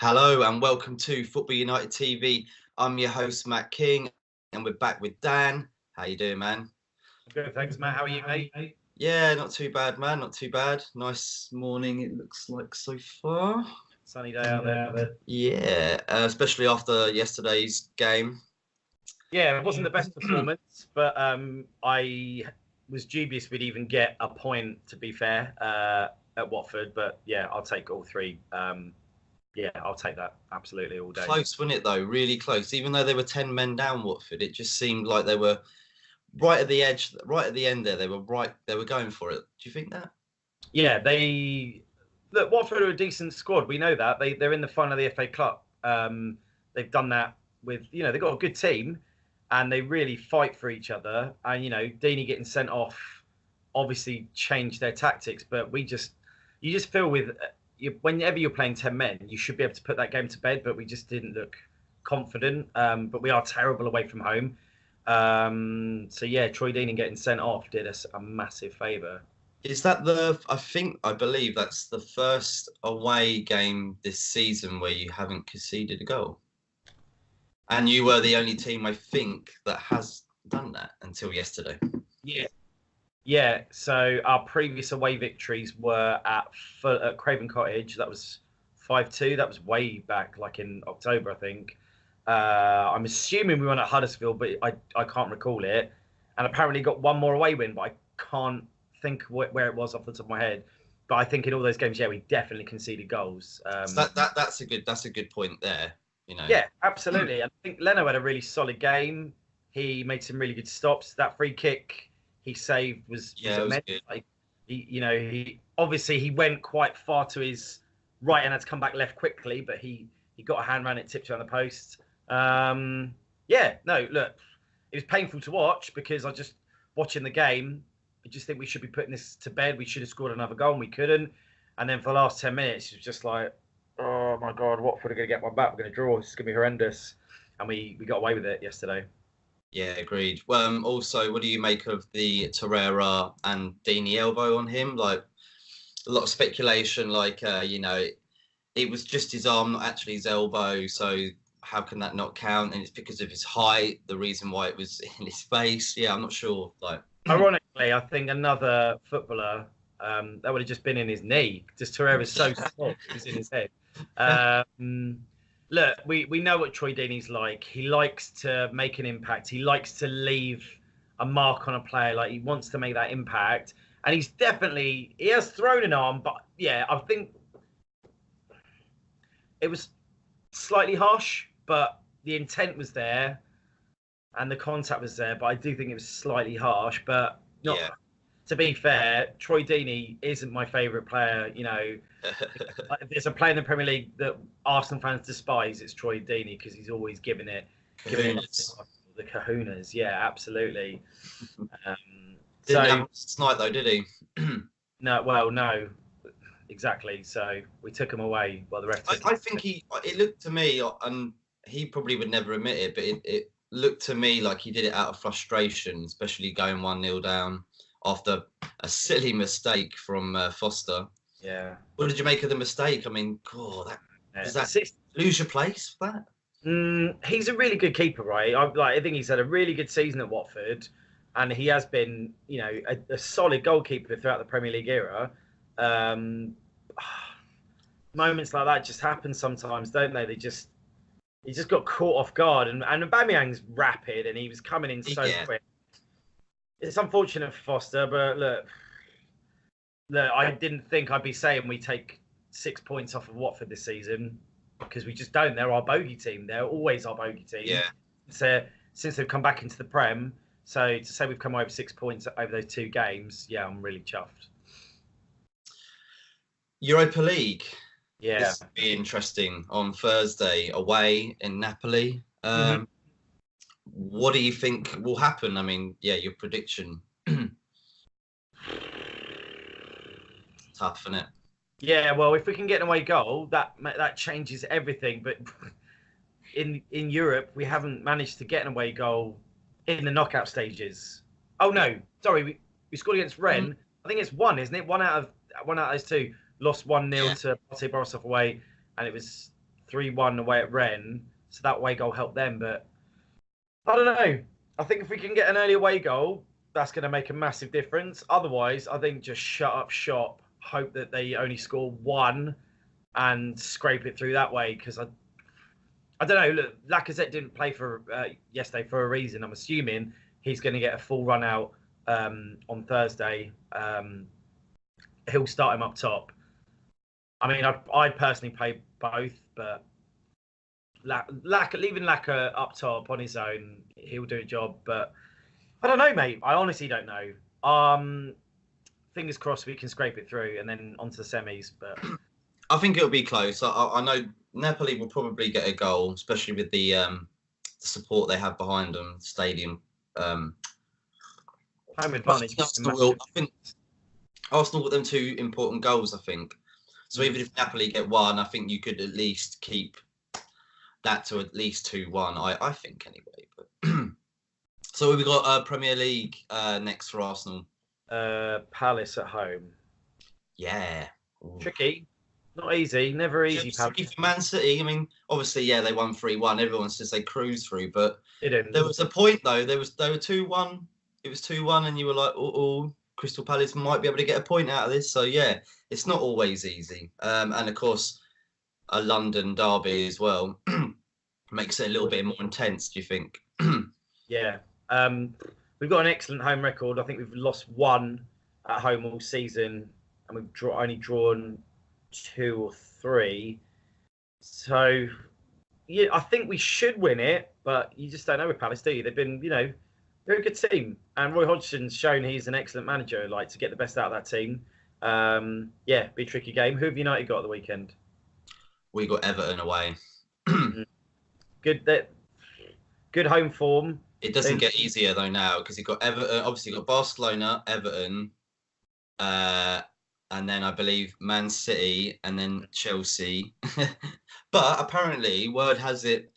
Hello and welcome to Football United TV. I'm your host Matt King, and we're back with Dan. How you doing, man? Good, thanks, Matt. How are you, mate? Yeah, not too bad, man. Not too bad. Nice morning, it looks like so far. Sunny day out there. Yeah, especially after yesterday's game. Yeah, it wasn't the best performance, but I was dubious we'd even get a point, to be fair, at Watford. But yeah, I'll take all three. Yeah, I'll take that absolutely all day. Close, wasn't it, though? Really close. Even though they were 10 men down, Watford, it just seemed like they were right at the edge, right at the end there. They were going for it. Do you think that? Yeah, look, Watford are a decent squad. We know that. They're in the final of the FA Cup. They've done that with, they've got a good team and they really fight for each other. And, Deeney getting sent off obviously changed their tactics, but you just feel whenever you're playing 10 men, you should be able to put that game to bed, but we just didn't look confident. But we are terrible away from home. So yeah, Troy Deeney getting sent off did us a massive favour. Is that I believe that's the first away game this season where you haven't conceded a goal? And you were the only team, I think, that has done that until yesterday. Yeah. So our previous away victories were at Craven Cottage. That was 5-2. That was way back, like in October, I think. I'm assuming we won at Huddersfield, but I can't recall it. And apparently got one more away win, but I can't think where it was off the top of my head. But I think in all those games, yeah, we definitely conceded goals. So that's a good point there. Yeah, absolutely. And I think Leno had a really solid game. He made some really good stops. That free kick he saved was immense. Good. Like, he obviously he went quite far to his right and had to come back left quickly, but he got a hand around it, tipped around the post. Look, it was painful to watch because I just watching the game. I just think we should be putting this to bed. We should have scored another goal and we couldn't. And then for the last 10 minutes, it was just like, oh my God, Watford are going to get one back. We're going to draw. It's going to be horrendous. And we got away with it yesterday. Yeah, agreed. Well, also, what do you make of the Torreira and Deeney elbow on him? Like, a lot of speculation, like, it was just his arm, not actually his elbow. So how can that not count? And it's because of his height, the reason why it was in his face. Yeah, I'm not sure. Like, ironically, I think another footballer that would have just been in his knee. Just Torreira's so small, it was in his head. Look, we know what Troy Deeney's like. He likes to make an impact. He likes to leave a mark on a player. Like, he wants to make that impact. And he has thrown an arm, but yeah, I think it was slightly harsh, but the intent was there and the contact was there. But I do think it was slightly harsh, but not. Yeah. To be fair, Troy Deeney isn't my favourite player. If there's a player in the Premier League that Arsenal fans despise, it's Troy Deeney because he's always giving it the kahunas. Yeah, absolutely. Didn't happen tonight though, did he? No, exactly. So we took him away while the ref. I think it looked to me, and he probably would never admit it, but it looked to me like he did it out of frustration, especially going 1-0 down after a silly mistake from Foster. Yeah. What did you make of the mistake? I mean, does that lose your place for that? He's a really good keeper, right? I think he's had a really good season at Watford, and he has been, a solid goalkeeper throughout the Premier League era. Moments like that just happen sometimes, don't they? He just got caught off guard, and Aubameyang's rapid, and he was coming in so quick. It's unfortunate for Foster, but look, I didn't think I'd be saying we take 6 points off of Watford this season because we just don't. They're our bogey team. They're always our bogey team. Yeah. So since they've come back into the Prem, so to say we've come over 6 points over those 2 games, yeah, I'm really chuffed. Europa League. Yeah. This will be interesting on Thursday away in Napoli. What do you think will happen? I mean, yeah, your prediction. Tough, isn't it? Yeah, well, if we can get an away goal, that changes everything. But in Europe, we haven't managed to get an away goal in the knockout stages. Oh no, sorry, we scored against Rennes. I think it's 1, isn't it? One out of those 2 lost 1-0 to Borisov away, and it was 3-1 away at Rennes, so that away goal helped them. But I don't know. I think if we can get an early away goal, that's going to make a massive difference. Otherwise, I think just shut up shop, hope that they only score one and scrape it through that way. Because I don't know. Look, Lacazette didn't play for yesterday for a reason. I'm assuming he's going to get a full run out on Thursday. He'll start him up top. I mean, I'd personally play both, but leaving Laka up top on his own, he'll do a job. But I don't know, mate. I honestly don't know. Fingers crossed we can scrape it through and then onto the semis. But I think it'll be close. I know Napoli will probably get a goal, especially with the support they have behind them, stadium. Home advantage. I think Arsenal got them 2 important goals, I think. So even if Napoli get one, I think you could at least keep that to at least 2-1, I think, anyway. But so we've got Premier League next for Arsenal. Palace at home. Yeah. Tricky. Not easy. Never easy. Tricky for Man City. I mean, obviously, yeah, they won 3-1. Everyone says they cruised through, but there was a point, though. They were 2-1. It was 2-1, and you were like, oh, Crystal Palace might be able to get a point out of this. So, yeah, it's not always easy. And, of course, a London derby as well makes it a little bit more intense, do you think? Yeah. We've got an excellent home record. I think we've lost 1 at home all season, and we've only drawn 2 or 3. So, yeah, I think we should win it, but you just don't know with Palace, do you? They've been, they're a good team. And Roy Hodgson's shown he's an excellent manager, like, to get the best out of that team. Yeah, be a tricky game. Who have United got at the weekend? We got Everton away. Good home form. It doesn't get easier though now because you've got Everton. Obviously, you've got Barcelona, Everton, and then I believe Man City, and then Chelsea. But apparently, word has it,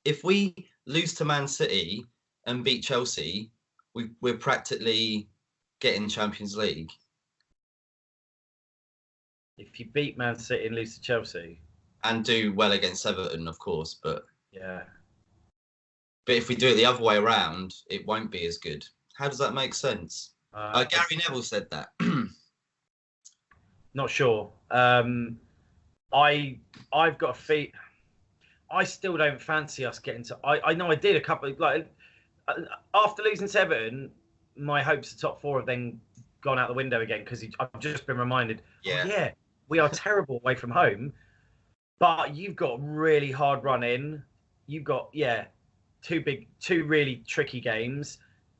if we lose to Man City and beat Chelsea, we're practically getting Champions League. If you beat Man City and lose to Chelsea, and do well against Everton, of course, but yeah. But if we do it the other way around, it won't be as good. How does that make sense? Gary Neville said that. Not sure. I've got a feet. I still don't fancy us getting to. I know I did a couple after losing to Everton, my hopes of top 4 have then gone out the window again because I've just been reminded. Yeah, we are terrible away from home, but you've got really hard run in. You've got 2 really tricky games.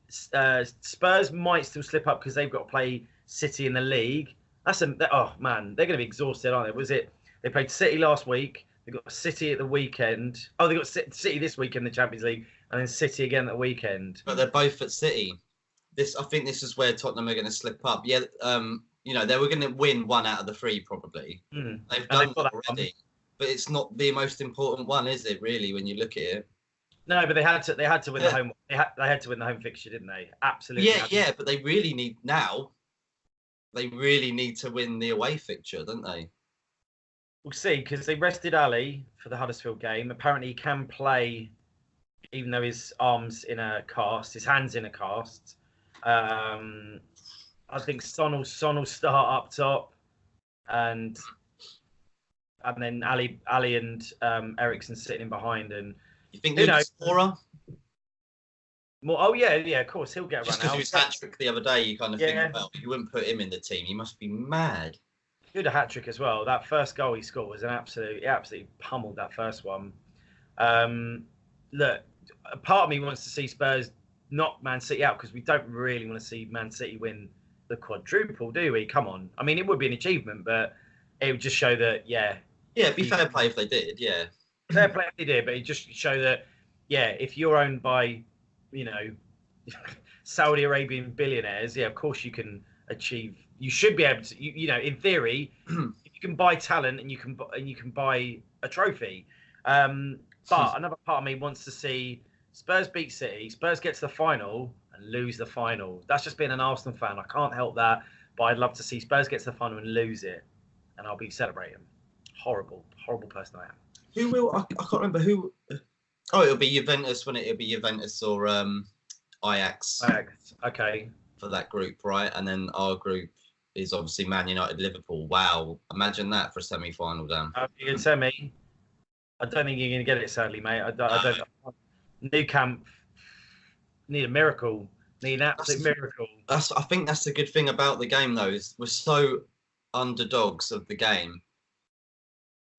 Spurs might still slip up because they've got to play City in the league. Oh man, they're going to be exhausted, aren't they? They played City last week. They got City at the weekend. Oh, they got City this week in the Champions League, and then City again at the weekend. But they're both at City. I think this is where Tottenham are going to slip up. Yeah, they were going to win 1 out of the 3 probably. They've done that already, but it's not the most important one, is it? Really, when you look at it. No, but they had to win the home. They had to win the home fixture, didn't they? Absolutely. Yeah, but they really need now. They really need to win the away fixture, don't they? We'll see, because they rested Ali for the Huddersfield game. Apparently, he can play, even though his arm's in a cast, his hand's in a cast. I think Son will start up top, and then Ali and Eriksen sitting in behind. And you think they're scorer? Oh yeah, of course he'll get a run out. Just because he was hat-trick the other day, you kind of think about you wouldn't put him in the team. You must be mad. He did a hat-trick as well. That first goal he scored was he absolutely pummeled that first one. Look, a part of me wants to see Spurs knock Man City out because we don't really want to see Man City win the quadruple, do we? Come on. I mean, it would be an achievement, but it would just show that, it'd be fair play if they did, yeah. Fair play if they did, but it just show that, if you're owned by, Saudi Arabian billionaires, of course you can achieve. You should be able to, in theory, you can buy talent and you can buy a trophy. But another part of me wants to see Spurs beat City, Spurs get to the final and lose the final. That's just being an Arsenal fan. I can't help that, but I'd love to see Spurs get to the final and lose it, and I'll be celebrating. Horrible horrible person I am. Who will? I can't remember who. Oh, it'll be Juventus when it'll be Juventus or Ajax Okay. for that group, right? And then our group is obviously Man United, Liverpool. Wow, imagine that for a semi-final, Dan. You can semi. I don't think you're going to get it, sadly, mate. I don't. New camp need a miracle. Need an absolute miracle. I think that's the good thing about the game, though, is we're so underdogs of the game.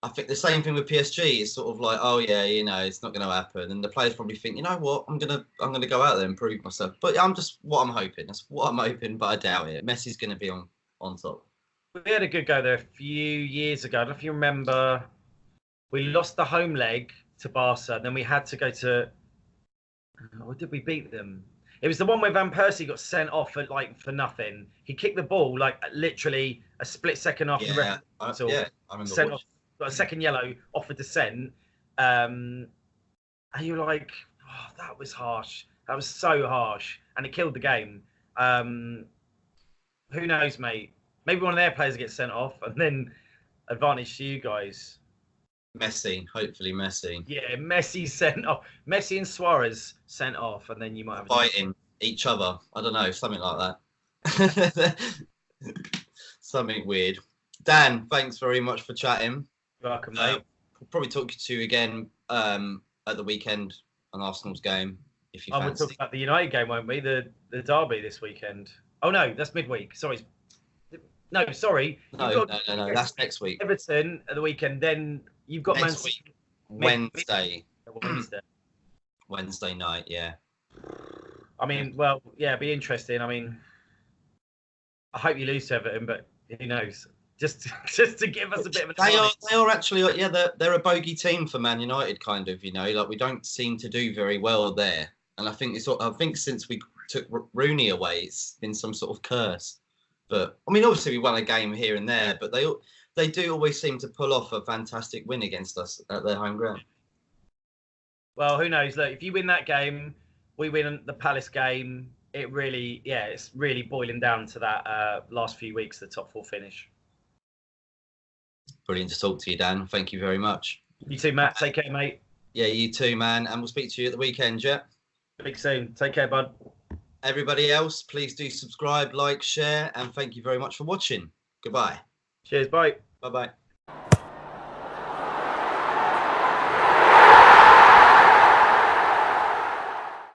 I think the same thing with PSG. It's sort of like, oh yeah, it's not going to happen, and the players probably think, you know what, I'm gonna go out there and prove myself. But I'm just what I'm hoping. That's what I'm hoping, but I doubt it. Messi's going to be on top. We had a good go there a few years ago. I don't know if you remember. We lost the home leg to Barca, and then we had to go to. Or did we beat them? It was the one where Van Persie got sent off for nothing. He kicked the ball literally a split second after the referee. I remember. Sent off, got a second yellow, offered dissent. And you're like, oh, that was harsh. That was so harsh, and it killed the game. Who knows, mate? Maybe one of their players gets sent off, and then advantage to you guys. Messi, hopefully Messi. Yeah, Messi sent off. Messi and Suarez sent off, and then you might have fighting each other. I don't know, something like that. Something weird. Dan, thanks very much for chatting. You're welcome, mate. We'll probably talk to you again at the weekend on Arsenal's game if you fancy. We'll talk about the United game, won't we? The derby this weekend. Oh no, that's midweek. Sorry. No, sorry. No. That's next week. Everton at the weekend. Then you've got next week. Wednesday. Wednesday night. Yeah. I mean, well, yeah, it'd be interesting. I mean, I hope you lose to Everton, but who knows? Just to give us a bit of a. They are actually, they're a bogey team for Man United, kind of. Like we don't seem to do very well there, and I think since we took Rooney away, it's been some sort of curse. But I mean, obviously we won a game here and there, but they do always seem to pull off a fantastic win against us at their home ground. Well, who knows? Look, if you win that game, we win the Palace game. It's really boiling down to that last few weeks, the top 4 finish. Brilliant to talk to you, Dan. Thank you very much. You too, Matt. Take care, mate. Yeah, you too, man. And we'll speak to you at the weekend, yeah? Speak soon. Take care, bud. Everybody else, please do subscribe, like, share, and thank you very much for watching. Goodbye. Cheers. Bye. Bye-bye.